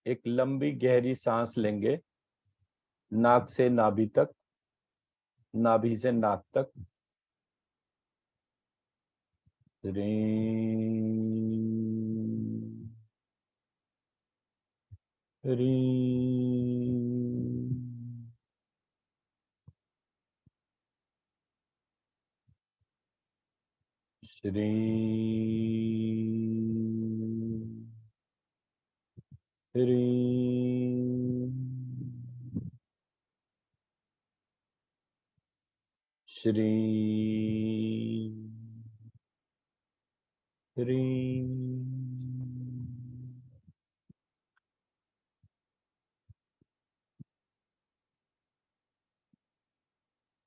एक लंबी गहरी सांस लेंगे, नाक से नाभि तक, नाभि से नाक तक। री री श्री री श्री री।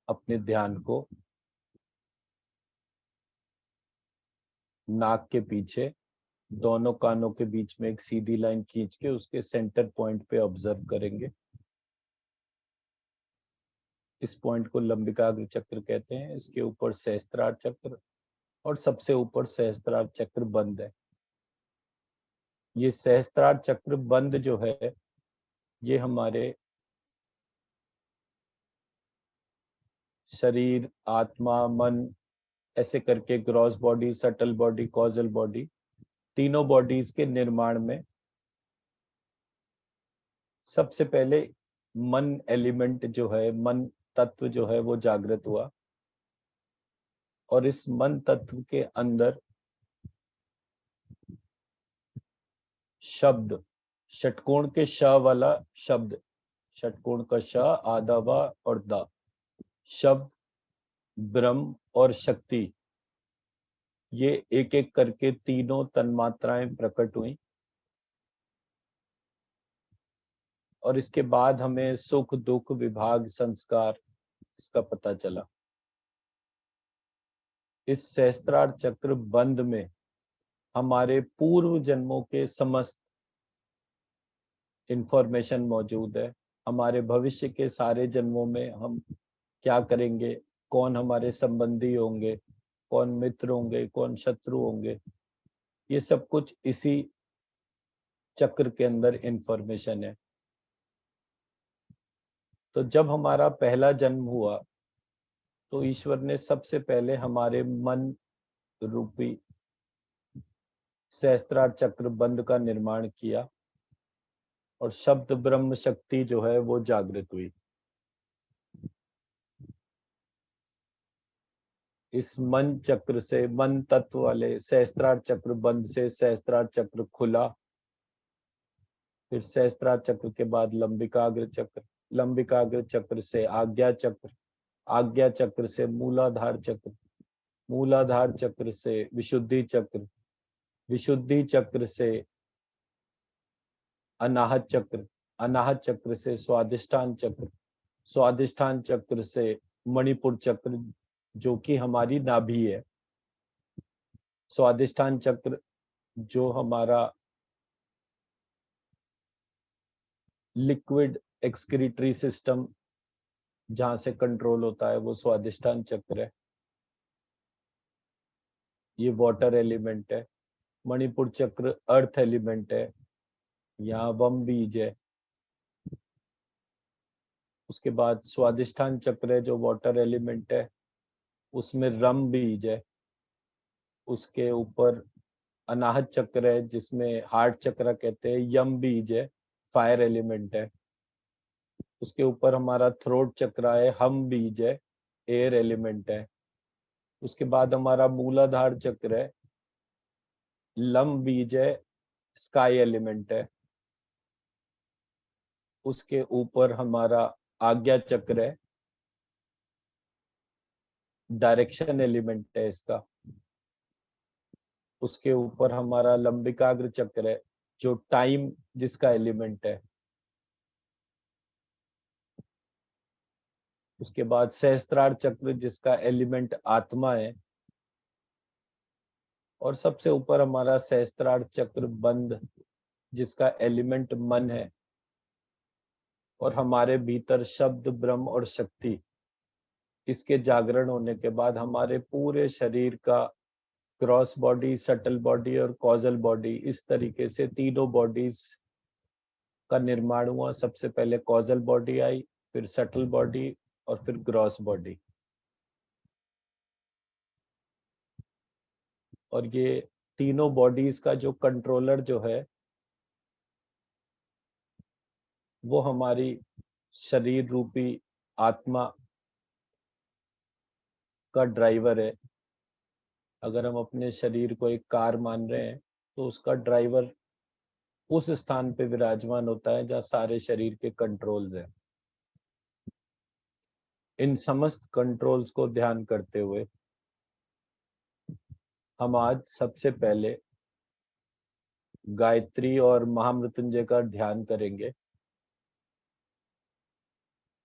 अपने ध्यान को नाक के पीछे दोनों कानों के बीच में एक सीधी लाइन खींच के उसके सेंटर पॉइंट पे ऑब्जर्व करेंगे। इस पॉइंट को लंबिकाग्र चक्र कहते हैं। इसके ऊपर सहस्त्रार चक्र और सबसे ऊपर सहस्त्रार चक्र बंद है। ये सहस्त्रार चक्र बंद जो है, ये हमारे शरीर, आत्मा, मन, ऐसे करके gross body, subtle body, causal body, तीनों बॉडीज के निर्माण में सबसे पहले मन एलिमेंट जो है, मन तत्व जो है, वो जागृत हुआ। और इस मन तत्व के अंदर शब्द, षटकोण के श वाला शब्द, षटकोण का श, आधा व और द, शब्द, ब्रह्म और शक्ति, ये एक एक करके तीनों तन्मात्राएं प्रकट हुई। और इसके बाद हमें सुख, दुख, विभाग, संस्कार, इसका पता चला। इस सहस्त्रार चक्र बंद में हमारे पूर्व जन्मों के समस्त इंफॉर्मेशन मौजूद है। हमारे भविष्य के सारे जन्मों में हम क्या करेंगे, कौन हमारे संबंधी होंगे, कौन मित्र होंगे, कौन शत्रु होंगे, ये सब कुछ इसी चक्र के अंदर इंफॉर्मेशन है। तो जब हमारा पहला जन्म हुआ तो ईश्वर ने सबसे पहले हमारे मन रूपी सहस्त्रार चक्र बंद का निर्माण किया और शब्द, ब्रह्म, शक्ति जो है वो जागृत हुई। इस मन चक्र से, मन तत्व वाले सहस्त्रार चक्र बंद से सहस्त्रार चक्र खुला। फिर सहस्त्रार चक्र के बाद लंबिकाग्र चक्र, लंबिकाग्र चक्र से आज्ञा चक्र, आज्ञा चक्र से मूलाधार चक्र, मूलाधार चक्र से विशुद्धि चक्र, विशुद्धि चक्र से अनाहत चक्र, अनाहत चक्र से स्वादिष्ठान चक्र, स्वादिष्ठान चक्र से मणिपुर चक्र जो कि हमारी नाभि है, स्वादिष्ठान चक्र जो हमारा लिक्विड एक्सक्रीटरी सिस्टम जहां से कंट्रोल होता है, वो स्वादिष्ठान चक्र है, ये वाटर एलिमेंट है। मणिपुर चक्र अर्थ एलिमेंट है, यहाँ वम बीज है। उसके बाद स्वादिष्ठान चक्र है जो वाटर एलिमेंट है, उसमें रम बीज है। उसके ऊपर अनाहत चक्र है जिसमें हार्ट चक्र कहते हैं, यम बीज है, फायर एलिमेंट है। उसके ऊपर हमारा थ्रोट चक्र है, हम बीज है, एयर एलिमेंट है। उसके बाद हमारा मूलाधार चक्र है, लम बीज है, स्काई एलिमेंट है। उसके ऊपर हमारा आज्ञा चक्र है, डायरेक्शन एलिमेंट है इसका। उसके ऊपर हमारा लंबिकाग्र चक्र है जो टाइम जिसका एलिमेंट है। उसके बाद सहस्त्रार चक्र जिसका एलिमेंट आत्मा है। और सबसे ऊपर हमारा सहस्त्रार चक्र बंद जिसका एलिमेंट मन है। और हमारे भीतर शब्द, ब्रह्म और शक्ति, इसके जागरण होने के बाद हमारे पूरे शरीर का क्रॉस बॉडी, सटल बॉडी और कॉजल बॉडी, इस तरीके से तीनों बॉडीज का निर्माण हुआ। सबसे पहले कॉजल बॉडी आई, फिर सटल बॉडी और फिर ग्रॉस बॉडी। और ये तीनों बॉडीज का जो कंट्रोलर जो है वो हमारी शरीर रूपी आत्मा का ड्राइवर है। अगर हम अपने शरीर को एक कार मान रहे हैं तो उसका ड्राइवर उस स्थान पे विराजमान होता है जहाँ सारे शरीर के कंट्रोल्स हैं। इन समस्त कंट्रोल्स को ध्यान करते हुए हम आज सबसे पहले गायत्री और महामृत्युंजय का ध्यान करेंगे।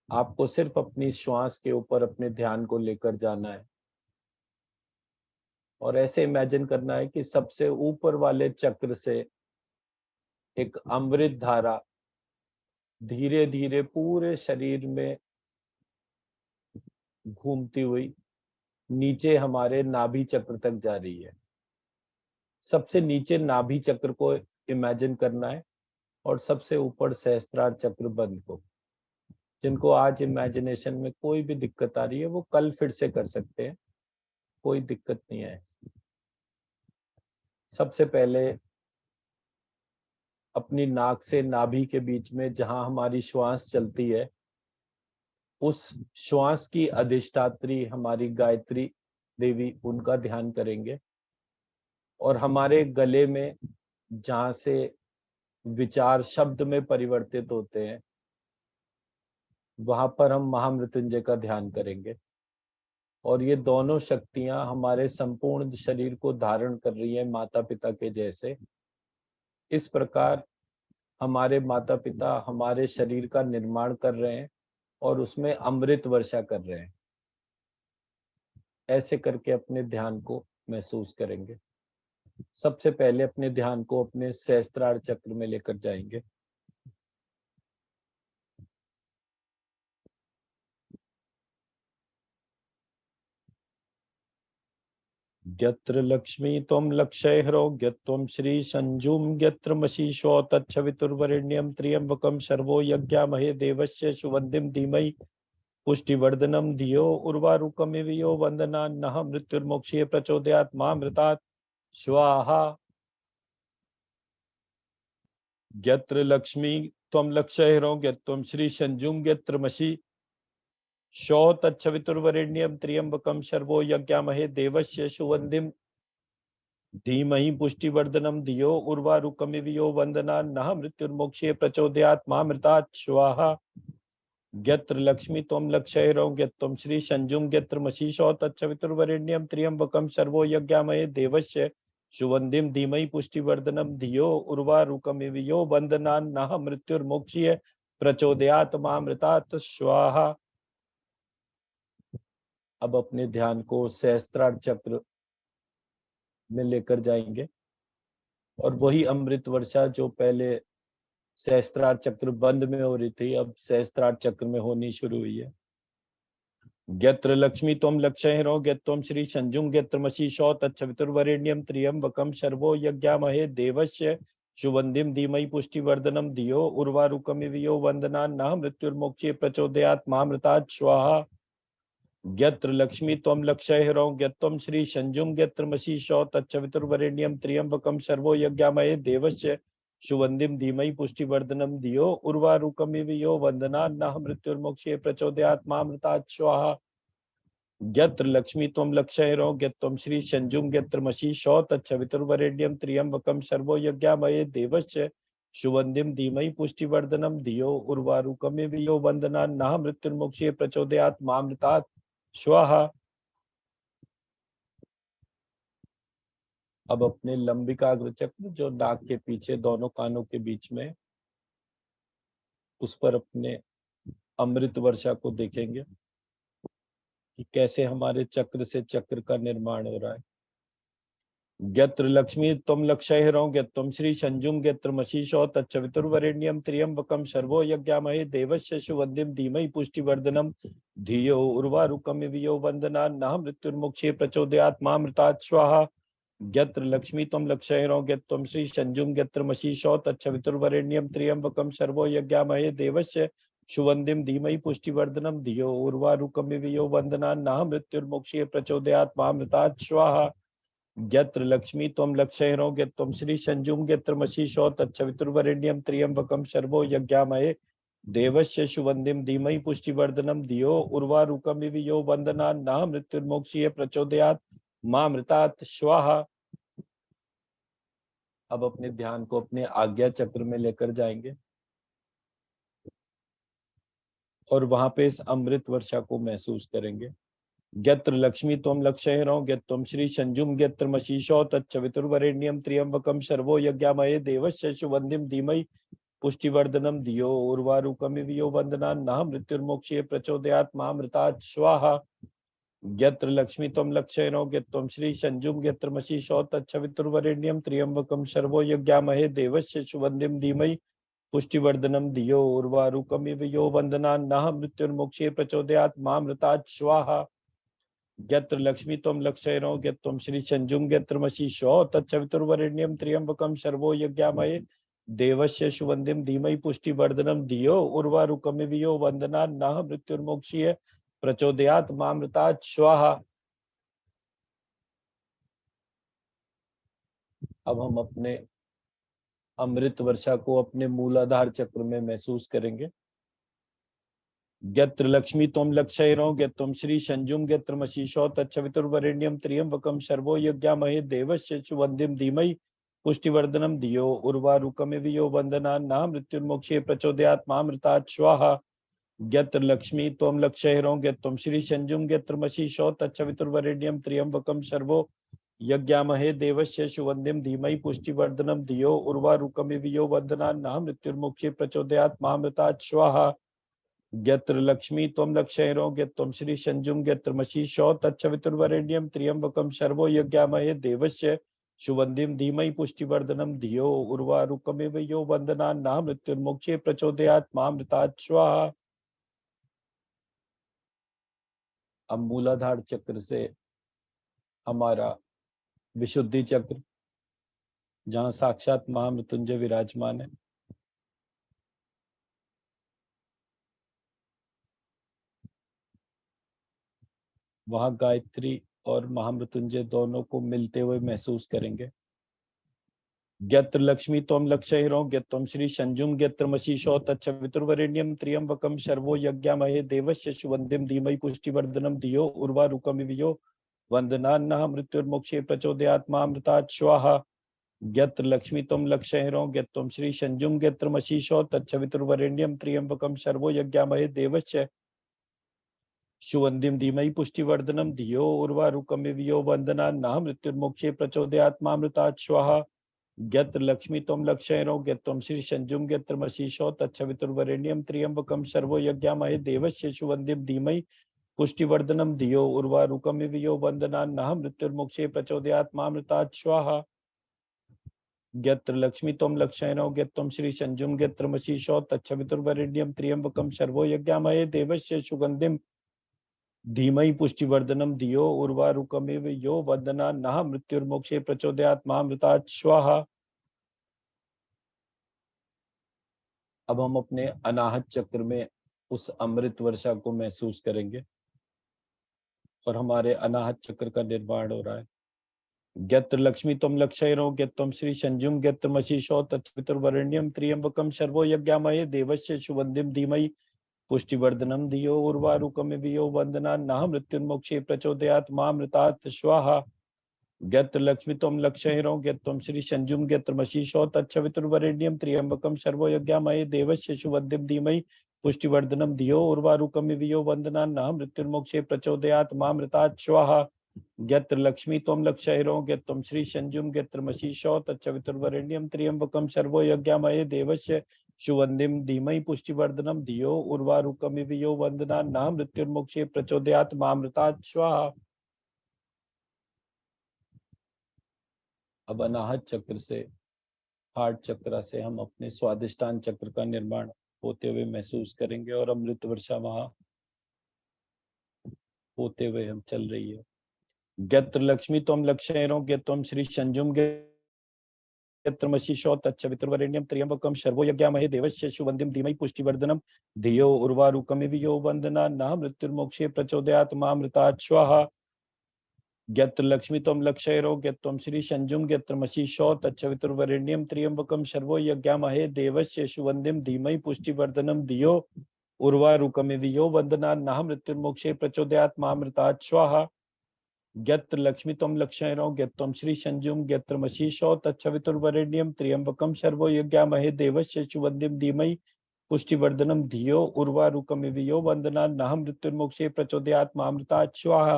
आपको सिर्फ अपनी श्वास के ऊपर अपने ध्यान को लेकर जाना है और ऐसे इमेजिन करना है कि सबसे ऊपर वाले चक्र से एक अमृत धारा धीरे धीरे पूरे शरीर में घूमती हुई नीचे हमारे नाभि चक्र तक जा रही है। सबसे नीचे नाभि चक्र को इमेजिन करना है और सबसे ऊपर सहस्त्रार चक्र बंद को। जिनको आज इमेजिनेशन में कोई भी दिक्कत आ रही है वो कल फिर से कर सकते हैं, कोई दिक्कत नहीं है। सबसे पहले अपनी नाक से नाभि के बीच में जहां हमारी श्वास चलती है उस श्वास की अधिष्ठात्री हमारी गायत्री देवी, उनका ध्यान करेंगे। और हमारे गले में जहां से विचार शब्द में परिवर्तित होते हैं वहां पर हम महामृत्युंजय का ध्यान करेंगे। और ये दोनों शक्तियां हमारे संपूर्ण शरीर को धारण कर रही है माता पिता के जैसे। इस प्रकार हमारे माता पिता हमारे शरीर का निर्माण कर रहे हैं और उसमें अमृत वर्षा कर रहे हैं। ऐसे करके अपने ध्यान को महसूस करेंगे। सबसे पहले अपने ध्यान को अपने सहस्त्रार चक्र में लेकर जाएंगे। यत्र लक्ष्मी त्वं लक्षयहरो यत्त्वं श्री संजुम यत्र मशीषो तच्छवितुर्वरेण्यं त्र्यंबकं शर्वो यज्ञामहे देवस्य सुवन्दिं धीमहि पुष्टिवर्धनम धियो उर्वारुकमिव यो वंदना नः मृत्युर्मोक्षये प्रचोदयात् मामृतात् स्वाहा। यत्र लक्ष्मी त्वं लक्षयहरो यत्त्वं श्री संजुम यत्र मशी शो तच्छवितुर्वरेण्यं त्र्यंबकं शर्वो यज्ञामहे देवस्य सुवन्दिं धीमहि पुष्टिवर्धनम धियो उर्वारुकमिव यो वंदना नः मृत्युर्मोक्षये प्रचोदयात् मामृतात् स्वाहा। यत्र लक्ष्मी त्वं लक्षयहरो यत्त्वं श्री संजुम यत्र मशीषो तच्छवितुर्वरेण्यं त्र्यंबकं शर्वो यज्ञामहे देवस्य सुवन्दिं धीमहि पुष्टिवर्धनम धियो उर्वारुकमिव यो वंदना नः मृत्युर्मोक्षये प्रचोदयात् मामृतात् स्वाहा। अब अपने ध्यान को सहस्त्रार चक्र में लेकर जाएंगे और वही अमृत वर्षा जो पहले सहस्त्रार चक्र बंद में हो रही थी अब सहस्त्रार चक्र में होनी शुरू हुई है। यत्र लक्ष्मी त्वं लक्षयहरो यत्त्वं श्री संजुम यत्र मशीषो तच्छवितुर्वरेण्यं त्र्यंबकं शर्वो यज्ञामहे देवस्य सुवन्दिं धीमहि पुष्टिवर्धनम धियो उर्वारुकमिव यो वंदना नः मृत्युर्मोक्षये प्रचोदयात् मामृतात् स्वाहा। यत्र लक्ष्मी त्वं लक्षयहरो यत्त्वं श्री संजुम यत्र मशीषो तच्छवितुर्वरेण्यं त्र्यंबकं शर्वो यज्ञामहे देवस्य सुवन्दिं धीमहि पुष्टिवर्धनम धियो उर्वारुकमिव यो वंदना नः मृत्युर्मोक्षये प्रचोदयात् मामृतात् स्वाहा। यत्र लक्ष्मी त्वं लक्षयहरो यत्त्वं श्री संजुम यत्र मशीषो तच्छवितुर्वरेण्यं त्र्यंबकं शर्वो यज्ञामहे देवस्य सुवन्दिं धीमहि पुष्टिवर्धनम धियो उर्वारुकमिव यो वंदना नः मृत्युर्मोक्षये प्रचोदयात् मामृतात् स्वाहा। अब अपने लंबिकाग्र चक्र जो नाक के पीछे दोनों कानों के बीच में, उस पर अपने अमृत वर्षा को देखेंगे कि कैसे हमारे चक्र से चक्र का निर्माण हो रहा है। यत्र लक्ष्मी त्वं लक्षयहरो यत्त्वं श्री संजुम यत्र मशीषो तच्छवितुर्वरेण्यं त्र्यंबकं शर्वो यज्ञामहे देवस्य सुवन्दिं धीमहि पुष्टिवर्धनम धियो उर्वारुकमिव यो वंदना नः मृत्युर्मोक्षये प्रचोदयात् मामृतात् स्वाहा। यत्र लक्ष्मी त्वं लक्षयिरो यत्त्वं श्री संजुम यत्र मशीषो तच्छवितुर्वरेण्यं त्र्यंबकं सर्वो यज्ञामहे देवस्य शुवंदिम धीमहि पुष्टिवर्धनम धियो उर्वारुकमिव यो वंदनान्नाह मृत्युर्मोक्षये प्रचोदयात् मामृतात् स्वाहा। यत्र लक्ष्मी त्वं लक्षयिरो यत्त्वं श्री संजुम यत्र मशीषो तच्छवितुर्वरेण्यं त्र्यंबकं सर्वो यज्ञामहे देवस्य शुवंदिम धीमहि पुष्टिवर्धनम धियो उर्वारुकमिव यो वंदनान्नाह मृत्युर्मोक्षये प्रचोदयात् मामृतात् स्वाहा। अब अपने ध्यान को अपने आज्ञा चक्र में लेकर जाएंगे और वहां पे इस अमृत वर्षा को महसूस करेंगे। यत्र लक्ष्मी त्वं लक्षयिरो यत्त्वं श्री संजुम यत्र मशीषो तच्चवितुर्वरेण्यं त्र्यंबकं सर्वो यज्ञामहे देवस्य शुवंदिम धीमहि पुष्टिवर्धनम धियो उर्वारुकमिव यो वंदनान्नाह मृत्युर्मोक्षये प्रचोदयात् मामृतात् स्वाहा। यत्र लक्ष्मी त्वं लक्षयिरो यत्त्वं श्री संजुम यत्र मशीषो तच्छवितुर्वरेण्यं त्र्यंबकं सर्वो यज्ञामहे देवस्य शुवंदिम धीमहि पुष्टिवर्धनम धियो उर्वारुकमिव यो वंदनान्नाह मृत्युर्मोक्षये प्रचोदयात् मामृतात् स्वाहा। यत्र लक्ष्मी त्वं लक्षयिरो यत्त्वं श्री संजुम यत्र मशीषो तच्छवितुर्वरेण्यं त्र्यंबकं सर्वो यज्ञामहे देवस्य शुवंदिम धीमहि पुष्टिवर्धनम धियो उर्वारुकमिव यो वंदनान्नाह मृत्युर्मोक्षये प्रचोदयात् मामृतात् स्वाहा। अब हम अपने अमृत वर्षा को अपने मूलाधार चक्र में महसूस करेंगे। यत्र लक्ष्मी त्वं लक्षयिरो यत्त्वं श्री संजुम यत्र मशीषो तच्छवितुर्वरेण्यं त्र्यंबकं सर्वो यज्ञामहे देवस्य शुवंदिम धीमहि पुष्टिवर्धनम धियो उर्वारुकमिव यो वंदनान्नाह मृत्युर्मोक्षये प्रचोदयात् मामृतात् स्वाहा। यत्र लक्ष्मी त्वं लक्षयिरो यत्त्वं श्री संजुम यत्र मशीषो तच्छवितुर्वरेण्यं त्र्यंबकं सर्वो यज्ञामहे देवस्य शुवंदिम धीमहि पुष्टिवर्धनम धियो उर्वारुकमिव यो वंदनान्नाह मृत्युर्मोक्षये प्रचोदयात् मामृतात् स्वाहा। यत्र लक्ष्मी त्वं लक्षयिरो यत्त्वं श्री संजुम यत्र मशीषो तच्छवितुर्वरेण्यं त्र्यंबकं सर्वो यज्ञामहे देवस्य शुवंदिम धीमहि पुष्टिवर्धनम धियो उर्वारुकमिव यो वंदनान्नाह मृत्युर्मोक्षये प्रचोदयात् मामृतात् स्वाहा। अब मूलाधार चक्र से हमारा विशुद्धि चक्र, जहाँ साक्षात महामृत्युंजय विराजमान है, वहां गायत्री और महामृत्युंजय दोनों को मिलते हुए महसूस करेंगे। यत्र लक्ष्मी त्वं लक्षयिरो यत्त्वं श्री संजुम यत्र मशीषो तच्छवितुर्वरेण्यं त्र्यंबकं सर्वो यज्ञामहे देवस्य शुवंदिम धीमहि पुष्टिवर्धनम धियो उर्वारुकमिव यो वंदनान्नाह मृत्युर्मोक्षये प्रचोदयात् मामृतात् स्वाहा। यत्र लक्ष्मी त्वं लक्षयिरो यत्त्वं श्री संजुम यत्र मशीषो तच्छवितुर्वरेण्यं त्र्यंबकं सर्वो यज्ञामहे देवस्य शुवंदिम धीमहि पुष्टिवर्धनम धियो उर्वारुकमिव यो वंदनान्नाह मृत्युर्मोक्षये प्रचोदयात् मामृतात् स्वाहा। यत्र लक्ष्मी त्वं लक्षयिरो यत्त्वं श्री संजुम यत्र मशीषो तच्छवितुर्वरेण्यं त्र्यंबकं सर्वो यज्ञामहे देवस्य शुवंदिम धीमहि पुष्टिवर्धनम धियो उर्वारुकमिव यो वंदनान्नाह मृत्युर्मोक्षये प्रचोदयात् मामृतात् स्वाहा। यत्र लक्ष्मी त्वं लक्षयिरो यत्त्वं श्री संजुम यत्र मशीषो तच्छवितुर्वरेण्यं त्र्यंबकं सर्वो यज्ञामहे देवस्य सुगंधिम धीमहि पुष्टिवर्धनम धियो उर्वारुकमिव यो वंदनान्नाह मृत्युर्मोक्षये प्रचोदयात् मामृतात् स्वाहा। अब हम अपने अनाहत चक्र में उस अमृत वर्षा को महसूस करेंगे और हमारे अनाहत चक्र का निर्माण हो रहा है। यत्र लक्ष्मी त्वं लक्षयिरो यत्त्वं श्री संजुम यत्र मशीषो तच्छवितुर्वरेण्यं त्र्यंबकं सर्वो यज्ञामहे देवस्य शुवंदिम धीमहि पुष्टिवर्धनम धियो उर्वारुकमिव यो वंदनान्नाह मृत्युर्मोक्षये प्रचोदयात् मामृतात् स्वाहा। यत्र लक्ष्मी त्वं लक्षयिरो यत्त्वं श्री संजुम यत्र मशीषो तच्छवितुर्वरेण्यं त्र्यंबकं सर्वो यज्ञामहे देवस्य शुवंदिम धीमहि पुष्टिवर्धनम धियो उर्वारुकमिव यो वंदनान्नाह मृत्युर्मोक्षये प्रचोदयात् मामृतात् स्वाहा। यत्र लक्ष्मी त्वं लक्षयिरो यत्त्वं श्री संजुम यत्र मशीषो तच्छवितुर्वरेण्यं त्र्यंबकं सर्वो यज्ञामहे देवस्य शुवंदिम धीमहि पुष्टिवर्धनम धियो उर्वारुकमिव यो वंदनान्नाह मृत्युर्मोक्षये प्रचोदयात् मामृतात् स्वाहा। अब अनाहत चक्र से, हार्ट चक्र से हम अपने स्वादिष्टान चक्र का निर्माण होते हुए महसूस करेंगे और अमृत वर्षा वहां होते हुए हम चल रही है। गत्र लक्ष्मी त्वं लक्षयरो गत्वं श्री संजुम गत्र मशीषो तच्चवितुर्वरेण्यं त्र्यंबकं शर्वो यज्ञामहे देवस्य शुभंदिम धीमहि पुष्टिवर्धनम धियो उर्वारुकमिव यो वंदना न मृत्युर्मोक्षे प्रचोदयात् मामृतात् स्वाहा। गत्र लक्ष्मी त्वं लक्षयरो गत्वं श्री संजुम गत्र मशीषो तच्चवितुर्वरेण्यं त्र्यंबकं शर्वो यज्ञामहे देवस्य शुभंदिम धीमहि पुष्टिवर्धनम धियो उर्वारुकमिव यो वंदना न मृत्युर्मोक्षे प्रचोदयात् मामृतात् स्वाहा। गत्र लक्ष्मी त्वं लक्षयरो गत्वं श्री संजुम गत्र मशीषो तच्चवितुर्वरेण्यं त्र्यंबकं शर्वो यज्ञामहे देवस्य शुभंदिम धीमहि पुष्टिवर्धनम धियो उर्वारुकमिव यो वंदना न मृत्युर्मोक्षे प्रचोदयात् मामृतात् स्वाहा।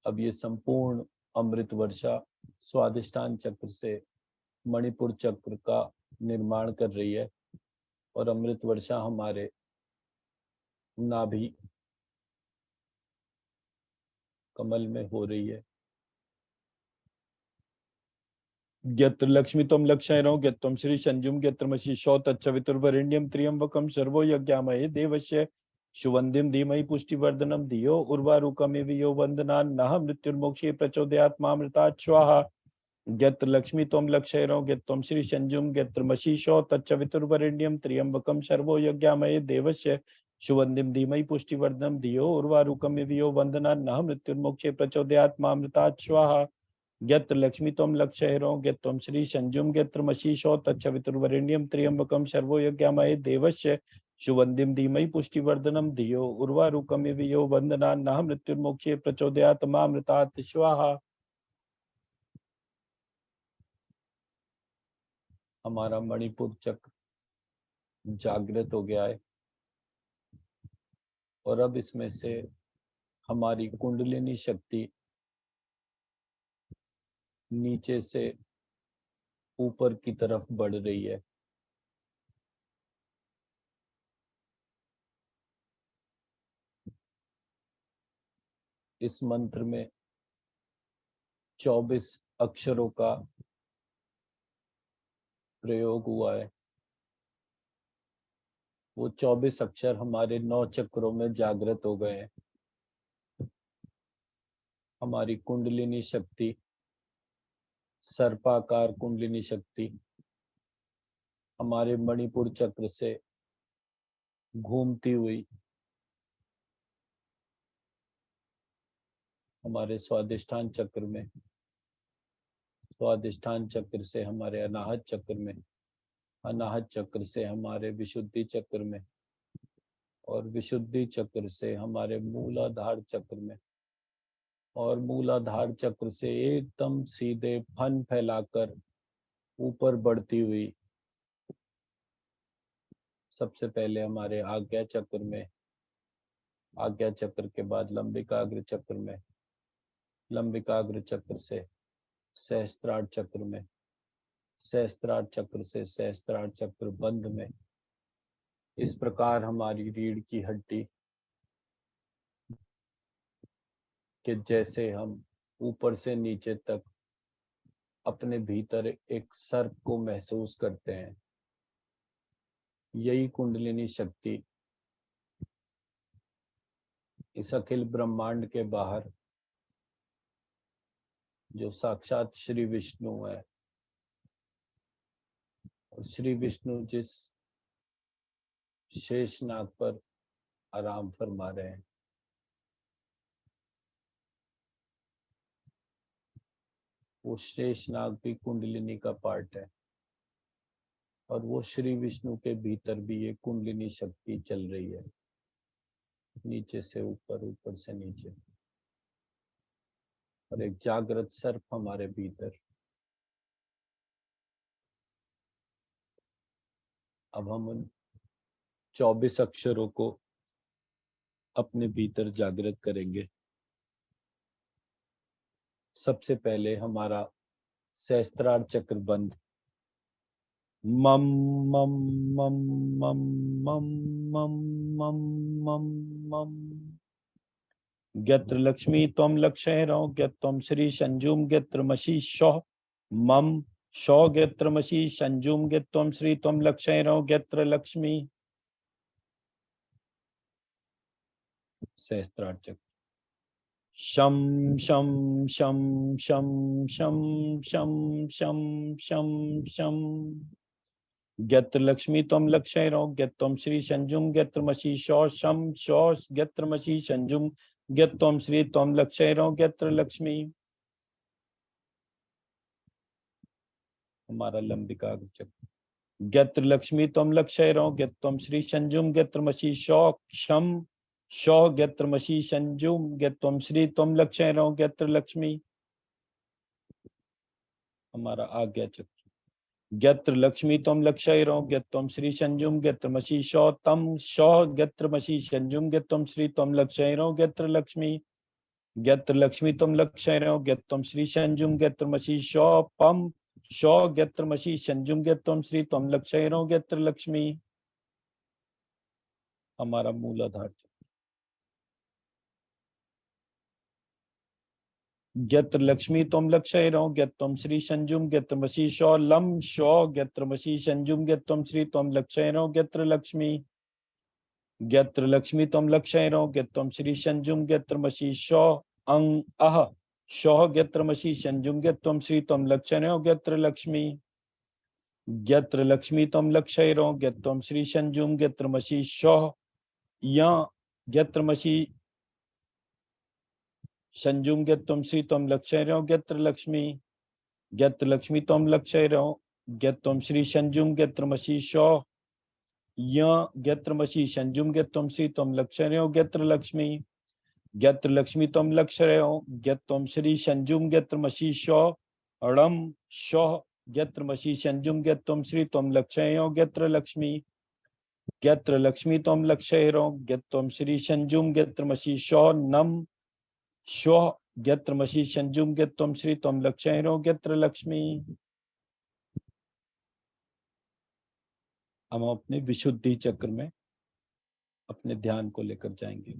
अब ये संपूर्ण अमृत वर्षा स्वादिष्ठान चक्र से मणिपुर चक्र का निर्माण कर रही है और अमृत वर्षा हमारे नाभि कमल में हो रही है। गत्र लक्ष्मी त्वं लक्षयरो गत्वं श्री संजुम गत्र मशीषो तच्चवितुर्वरेण्यं त्र्यंबकं शर्वो यज्ञामहे देवस्य शुभंदिम धीमहि पुष्टिवर्धनम धियो उर्वारुकमिव यो वंदना नः मृत्युर्मोक्षे प्रचोदयात् मामृतात् स्वाहा। गत्र लक्ष्मी त्वं लक्षयरो गत्वं श्री संजुम गत्र मशीषो तच्चवितुर्वरेण्यं त्र्यंबकं शर्वो यज्ञामहे देवस्य शुभंदिम धीमहि पुष्टिवर्धनम धियो उर्वारुकमिव यो वंदना नः मृत्युर्मोक्षे प्रचोदयात् मामृतात् स्वाहा। गत्र लक्ष्मी त्वं लक्षयरो गत्वं श्री संजुम गत्र मशीषो तच्चवितुर्वरेण्यं त्र्यंबकं शर्वो यज्ञामहे देवस्य शुभंदिम धीमहि पुष्टिवर्धनम धियो उर्वारुकमिव यो वंदना नः मृत्युर्मोक्षे प्रचोदयात् मामृतात् स्वाहा। हमारा मणिपुर चक्र जागृत हो गया है और अब इसमें से हमारी कुंडलिनी शक्ति नीचे से ऊपर की तरफ बढ़ रही है। इस मंत्र में 24 अक्षरों का प्रयोग हुआ है। वो 24 अक्षर हमारे 9 चक्रों में जागृत हो गए हैं। हमारी कुंडलिनी शक्ति, सर्पाकार कुंडलिनी शक्ति हमारे मणिपुर चक्र से घूमती हुई हमारे स्वादिष्ठान चक्र में, स्वादिष्ठान चक्र से हमारे अनाहत चक्र में, अनाहत चक्र से हमारे विशुद्धि चक्र में और विशुद्धि चक्र से हमारे मूलाधार चक्र में और मूलाधार चक्र से एकदम सीधे फन फैलाकर ऊपर बढ़ती हुई सबसे पहले हमारे आज्ञा चक्र में, आज्ञा चक्र के बाद लंबिकाग्र चक्र में, लंबिकाग्र चक्र से सहस्त्रार चक्र में, सहस्त्रार चक्र से सहस्त्रार चक्र बंद में। इस प्रकार हमारी रीढ़ की हड्डी के जैसे हम ऊपर से नीचे तक अपने भीतर एक सर्प को महसूस करते हैं, यही कुंडलिनी शक्ति इस अखिल ब्रह्मांड के बाहर जो साक्षात श्री विष्णु है, और श्री विष्णु जिस शेषनाग पर आराम फरमा रहे हैं, वो शेषनाग भी कुंडलिनी का पार्ट है और वो श्री विष्णु के भीतर भी ये कुंडलिनी शक्ति चल रही है, नीचे से ऊपर, ऊपर से नीचे, और एक जागृत सर्प हमारे भीतर। अब हम उन 24 अक्षरों को अपने भीतर जागृत करेंगे। सबसे पहले हमारा सहस्त्रार चक्र बंद। मम मम मम मम मम मम मम मम मम। गत्र लक्ष्मी त्वं लक्षयरो गत्वं श्री संजुम गत्र मशीषो मम शो गत्र मशी संजुम गत्वं श्री त्वं लक्षयरो गत्र लक्ष्मी। सहस्त्रार चक्र। शम शम शम शम शम शम शम शम शम। गत्र लक्ष्मी तम लक्षयरो गत्तम श्री संजुम गत्र मसी शौ शम शौ गत्र मसी संजुम गत्तम श्री तम लक्षयरो गत्र लक्ष्मी। हमारा लंबिका चक्र। गत्र लक्ष्मी तम लक्षयरो गत्तम श्री संजुम गत्र मसी शौ शम शौ गत्र मसी संजुम गत्तम श्री तम लक्षयरो गत्र लक्ष्मी। हमारा आज्ञा चक्र। गत्र लक्ष्मी तम लक्षयरो गत्तम श्री संजुम गत्र मसी शौ तम शौ गत्र मसी संजुम गत्तम श्री तम लक्षयरो गत्र लक्ष्मी। गत्र लक्ष्मी तम लक्षयरो गत्तम श्री संजुम गत्र मसी शौ पम शौ गत्र मसी संजुम गत्तम श्री तम लक्षयरो गत्र लक्ष्मी। हमारा मूलाधार। गत्र लक्ष्मी तम लक्षयरो गत्तम श्री संजुम गत्र मसी शौ लम शौ गत्र मसी संजुम गत्तम श्री तम लक्षयरो गत्र लक्ष्मी। गत्र लक्ष्मी तम लक्षयरो गत्तम श्री संजुम गत्र मसी शौ अंग अह शौ गत्र मसी संजुम गत्तम श्री तम लक्षयरो गत्र लक्ष्मी। गत्र लक्ष्मी तम लक्षयरो गत्तम श्री संजुम गत्र मसी शौ या गत्र मसी संजुम गत्तम श्री तम लक्षयरो गत्र लक्ष्मी। गत्र लक्ष्मी तम लक्षयरो गत्तम श्री संजुम गत्र मसी शौ या गत्र मसी संजुम गत्तम श्री तम लक्षयरो गत्र लक्ष्मी। गत्र लक्ष्मी तम लक्षयरो गत्तम श्री संजुम गत्र मसी शौ णम शौ गत्र मसी संजुम गत्तम श्री तम लक्षयरो गत्र लक्ष्मी। गत्र लक्ष्मी तम लक्षयरो गत्तम श्री संजुम गत्र मसी शौ नम शौ गत्र मसी संजुम गत्तम श्री तम लक्षयरो गत्र लक्ष्मी। हम अपने विशुद्धि चक्र में अपने ध्यान को लेकर जाएंगे।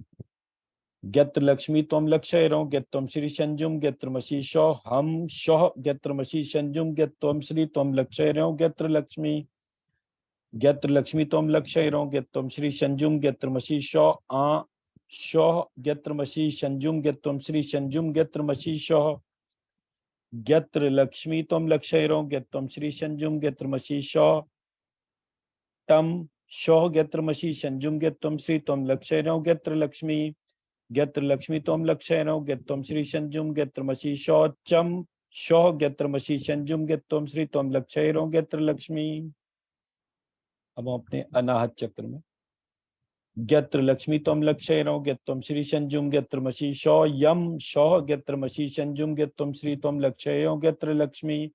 गत्र लक्ष्मी तम लक्षयरो गत्तम श्री संजुम गत्र मसी शौ हम शौ गत्र मसी संजुम गत्तम श्री तम लक्षयरो गत्र लक्ष्मी। गत्र लक्ष्मी तम लक्षयरो गत्तम श्री संजुम गत्र मसी शौ आ शौ गत्र मसी संजुम गत्तम श्री संजुम गत्र मसी शौ। गत्र लक्ष्मी तम लक्षयरो गत्तम श्री संजुम गत्र मसी शौ तम शौ गत्र मसी संजुम गत्तम श्री तम लक्षयरो गत्र लक्ष्मी। गत्र लक्ष्मी तम लक्षयरो गत्तम श्री संजुम गत्र मसी शौ चम शौ गत्र मसी संजुम गत्तम श्री तम लक्षयरो गत्र लक्ष्मी। अब अपने अनाहत चक्र में गत्र लक्ष्मी तम लक्षयरो गत्तम श्री संजुम गत्र मसी शौ यम शौ गत्र मसी संजुम गत्तम श्री तम लक्षयरो गत्र लक्ष्मी।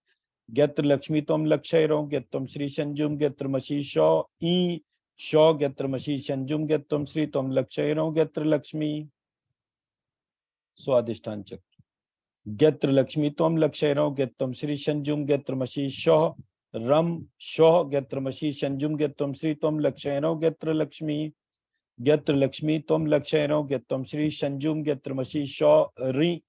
गत्र लक्ष्मी तम लक्षयरो गत्तम श्री संजुम गत्र मसी शौ ई शौ गत्र मसी संजुम गत्तम श्री तम लक्षयरो गत्र लक्ष्मी। स्वादिष्ठान चक्र। गत्र लक्ष्मी तम लक्षयरो गत्तम श्री संजुम गत्र मसी शौ रम शौ गत्र मसी संजुम गत्तम श्री तम लक्षयरो गत्र लक्ष्मी। गत्र लक्ष्मी तम लक्षयरो गत्तम श्री संजुम गत्र मसी शौ रि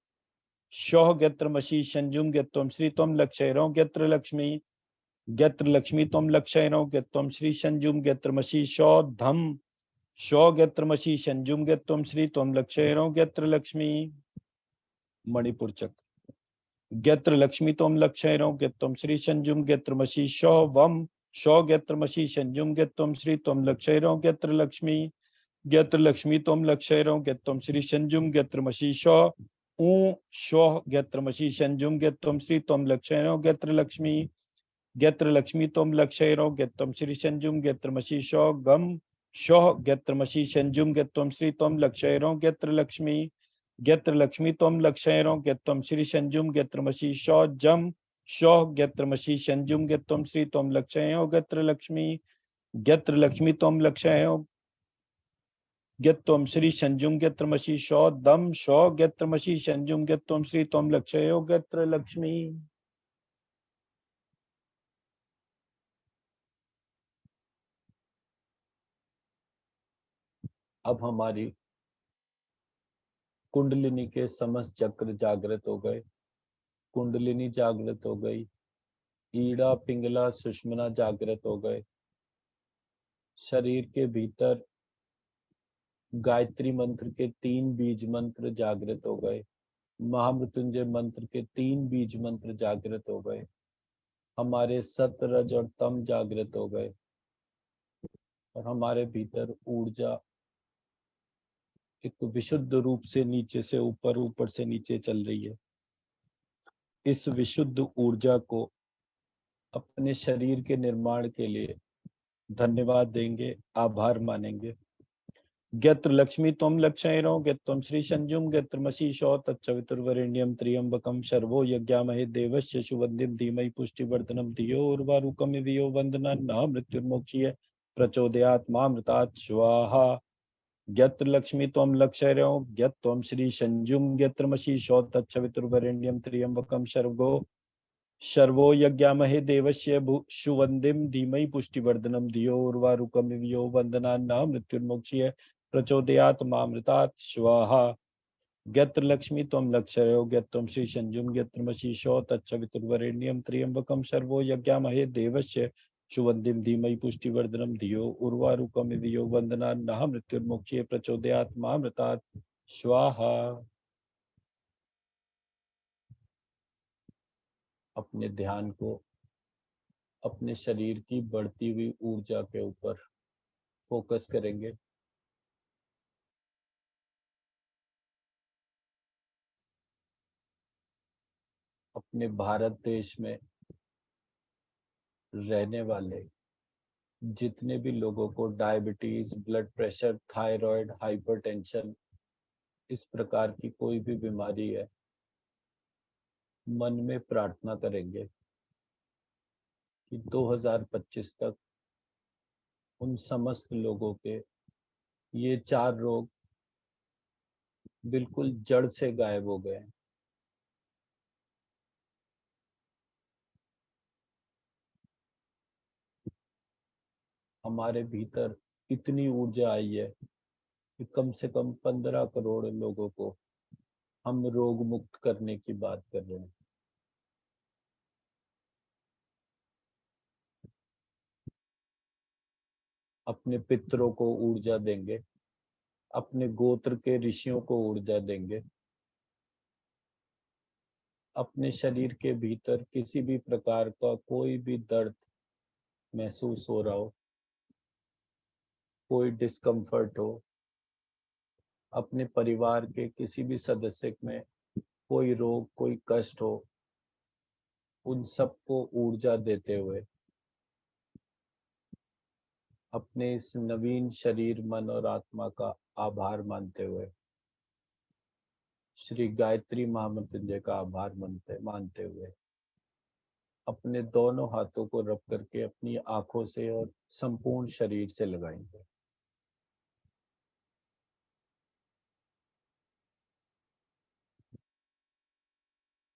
शौ गत्र मसी संजुम गत्तम श्री तम लक्षयरो गत्र लक्ष्मी। गत्र लक्ष्मी तम लक्षयरो गत्तम श्री संजुम गत्र मसी शौ धम शौ गत्र मसी संजुम गत्तम श्री तम लक्षयरो गत्र लक्ष्मी। मणिपुर चक्र। गत्र लक्ष्मी तम लक्षयरो गत्तम श्री संजुम गत्र मसी शौ वम शौ गत्र मसी संजुम गत्तम श्री तम लक्षयरो गत्र लक्ष्मी। गत्र लक्ष्मी तम लक्षयरो गत्तम श्री संजुम गत्र मसी शौ ऊ शौ गत्र मसी संजुम गत्तम श्री तम लक्षयरो गत्र लक्ष्मी। गत्र लक्ष्मी तम लक्षयरो गत्तम श्री संजुम गत्र मसी शौ गम शौ गत्र मसी संजुम गत्तम श्री तम लक्षयरो गत्र लक्ष्मी। गत्र लक्ष्मी तम लक्षयरो गत्तम श्री संजुम गत्र मसी शौ जम शौ गत्र मसी संजुम गत्तम श्री तम लक्षयरो गत्र लक्ष्मी। गत्र लक्ष्मी तम लक्षयरो गत्तम श्री संजुम गत्र मसी शौ दम शौ गत्र मसी संजुम गत्तम श्री तम लक्षयरो गत्र लक्ष्मी। अब हमारी कुंडलिनी के समस्त चक्र जागृत हो गए। कुंडलिनी जागृत हो गई, ईड़ा पिंगला सुषुम्ना जागृत हो गए। शरीर के भीतर गायत्री मंत्र के 3 बीज मंत्र जागृत हो गए, महामृत्युंजय मंत्र के 3 बीज मंत्र जागृत हो गए, हमारे सत रज और तम जागृत हो गए और हमारे भीतर ऊर्जा एक विशुद्ध रूप से नीचे से ऊपर, ऊपर से नीचे चल रही है। इस विशुद्ध ऊर्जा को अपने शरीर के निर्माण के लिए धन्यवाद देंगे, आभार मानेंगे। गत्र लक्ष्मी त्वं लक्षयिनो गत्वं श्री संजुम गत्र मशीषो तच्चवितुर्वरेण्यं त्र्यंबकं शर्वो यज्ञामहे देवस्य शुभंदिं धीमहि पुष्टिवर्धनम धियो उर्वारुकम वियो वंदना न मृत्युर्मोक्षीय प्रचोदयात् मामृतात् स्वाहा। गत्र लक्ष्मी त्वं लक्षयिनो गत्वं श्री संजुम गत्र मशीषो तच्चवितुर्वरेण्यं त्र्यंबकं शर्वो यज्ञामहे देवस्य शुवंदिम धीमहि पुष्टिवर्धनम धियो उर्वारुकम वियो वंदना न मृत्युर्मोक्षीय प्रचोदयात् मामृतात् स्वाहा। गत्र लक्ष्मी त्वं लक्षयो गत्वं श्री संजुम गत्रमशीषो तच्चवितुर्वरेण्यं त्र्यंबकं शर्वो यज्ञामहे देवस्य शुवंदिम धीमहि पुष्टिवर्धनम धियो उर्वारुकम वियो वंदना न मृत्युर्मोक्षीय प्रचोदयात् मामृतात् स्वाहा। अपने ध्यान को अपने शरीर की बढ़ती हुई ऊर्जा के ऊपर फोकस करेंगे। अपने भारत देश में रहने वाले जितने भी लोगों को diabetes, blood pressure, thyroid, hypertension, इस प्रकार की कोई भी बीमारी है, मन में प्रार्थना करेंगे कि 2025 तक उन समस्त लोगों के ये 4 रोग बिल्कुल जड़ से गायब हो गए। हमारे भीतर इतनी ऊर्जा आई है कि कम से कम 15 करोड़ लोगों को हम रोग मुक्त करने की बात कर रहे हैं। अपने पितरों को ऊर्जा देंगे, अपने गोत्र के ऋषियों को ऊर्जा देंगे। अपने शरीर के भीतर किसी भी प्रकार का कोई भी दर्द महसूस हो रहा हो, कोई डिस्कम्फर्ट हो, अपने परिवार के किसी भी सदस्य में कोई रोग, कोई कष्ट हो, उन सबको ऊर्जा देते हुए अपने इस नवीन शरीर, मन और आत्मा का आभार मानते हुए श्री गायत्री महामृत्युंजय का आभार मानते हुए अपने दोनों हाथों को रब करके अपनी आंखों से और संपूर्ण शरीर से लगाएंगे।